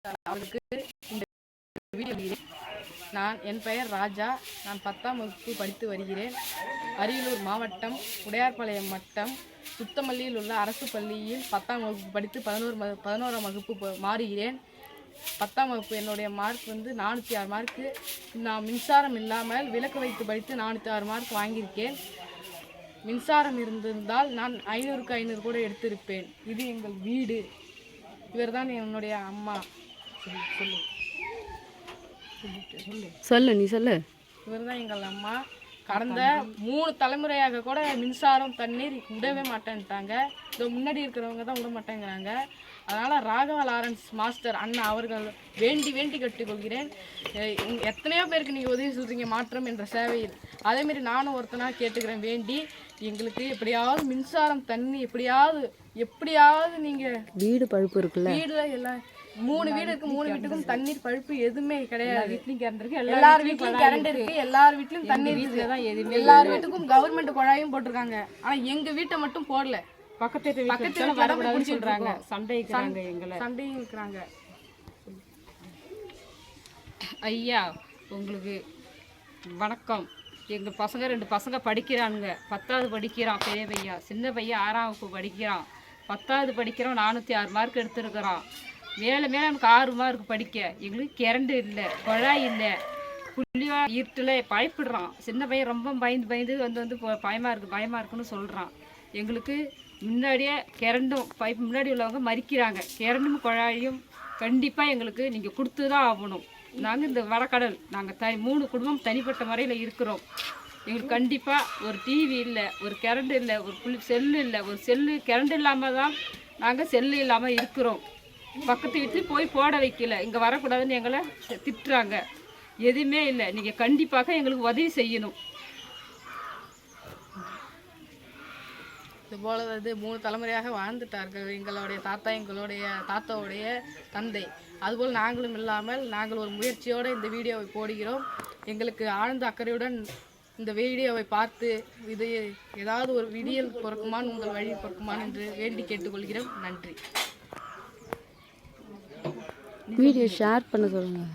அவருக்கு இந்த வீடியோ. என் பெயர் ராஜா. நான் 10ஆம் வகுப்பு படித்து வருகிறேன். அரியலூர் மாவட்டம் உடையார்பாளையம் வட்டம் சுத்தமல்லியில் உள்ள அரசு பள்ளியில் 10ஆம் வகுப்பு படித்து 11ஆம் வகுப்பு மாறுகிறேன். 10ஆம் வகுப்பு என்னுடைய மார்க் 406 மார்க்கு. நான் மின்சாரம் இல்லாமல் விளக்கு வைத்து படித்து 406 மார்க் வாங்கியிருக்கேன். மின்சாரம் இருந்திருந்தால் நான் 500க்கு 500 கூட எடுத்திருப்பேன். இது எங்கள் வீடு. இவர் தான் என்னுடைய அம்மா. சொல்லு நீ சொல்லு. இவர் தான் எங்கள் அம்மா. கடந்த 3 தலைமுறையாக கூட மின்சாரம் தண்ணீர் விடவே மாட்டேன்ட்டாங்க. இதோ முன்னாடி இருக்கிறவங்க தான் விட மாட்டேங்கிறாங்க. அதனால் ராகவா லாரன்ஸ் மாஸ்டர் அண்ணா அவர்கள் வேண்டி கற்றுக்கொள்கிறேன். எத்தனையோ பேருக்கு நீங்கள் உதவி சொல்கிறீங்க மாற்றம் என்ற சேவையில். அதேமாரி நானும் ஒருத்தனாக கேட்டுக்கிறேன் வேண்டி, எங்களுக்கு எப்படியாவது மின்சாரம் தண்ணி எப்படியாவது நீங்கள் வீடு பழுப்பு இருக்குல்ல, வீடில் எல்லாம் 3 வீடு இருக்கு. 3 வீட்டுக்கும் தண்ணீர் பழுப்பு எதுவுமே கிடையாது. எல்லார் வீட்லயும் கரண்ட் இருக்கு, எல்லார் வீட்லயும் தண்ணீர் இருக்கு, எல்லார் வீட்டுக்கும் கவர்மெண்ட் குழாயும் போட்டிருக்காங்க. ஆனா எங்க வீட்டை மட்டும் போடல. பக்கத்துல வரக்கூடாதுன்னு சொல்றாங்க. சண்டையும் இருக்கிறாங்க. ஐயா உங்களுக்கு வணக்கம். எங்கள் பசங்க 2 பசங்க படிக்கிறானுங்க. 10வது படிக்கிறான் பெரிய பையன், சின்ன பையன் 6ஆம் வகுப்பு படிக்கிறான். 10வது படிக்கிறோம், 406 மார்க் எடுத்துருக்குறான். மேலே எனக்கு 6 மார்க் படிக்க. எங்களுக்கு கரண்ட் இல்லை, குழாய் இல்லை, புள்ளிவா இருட்டில் பயப்படுறான். சின்ன பையன் ரொம்ப பயந்து வந்து பயமாக இருக்குன்னு சொல்கிறான். எங்களுக்கு முன்னாடியே கரண்டும் பைப் முன்னாடி உள்ளவங்க மறிக்கிறாங்க. கரண்டும் குழாயும் கண்டிப்பாக எங்களுக்கு நீங்கள் கொடுத்து தான் ஆகணும். நாங்கள் இந்த வடக்கடல் நாங்கள் 3 குடும்பம் தனிப்பட்ட முறையில் இருக்கிறோம். எங்களுக்கு கண்டிப்பாக ஒரு டிவி இல்லை, ஒரு கரண்ட் இல்லை, ஒரு செல்லு இல்லை. ஒரு செல்லு கரண்ட் இல்லாமல் தான் நாங்கள் செல்லு இல்லாமல் இருக்கிறோம். பக்கத்து வீட்டுக்கு போய் போட வைக்கல, இங்கே வரக்கூடாதுன்னு எங்களை திட்டுறாங்க. எதுவுமே இல்லை. நீங்கள் கண்டிப்பாக எங்களுக்கு உதவி செய்யணும். இதுபோல 3 தலைமுறையாக வாழ்ந்துட்டார்கள் எங்களுடைய தாத்தாவுடைய தந்தை. அதுபோல் நாங்களும் இல்லாமல் நாங்கள் ஒரு முயற்சியோடு இந்த வீடியோவை போடுகிறோம். எங்களுக்கு ஆழ்ந்த அக்கறையுடன் இந்த வீடியோவை பார்த்து இது ஏதாவது ஒரு விடியல் பிறக்குமான், உங்கள் வழி பிறக்குமான் என்று வேண்டி கேட்டுக்கொள்கிறோம். நன்றி. வீடியோ ஷேர் பண்ண சொல்லுங்கள்.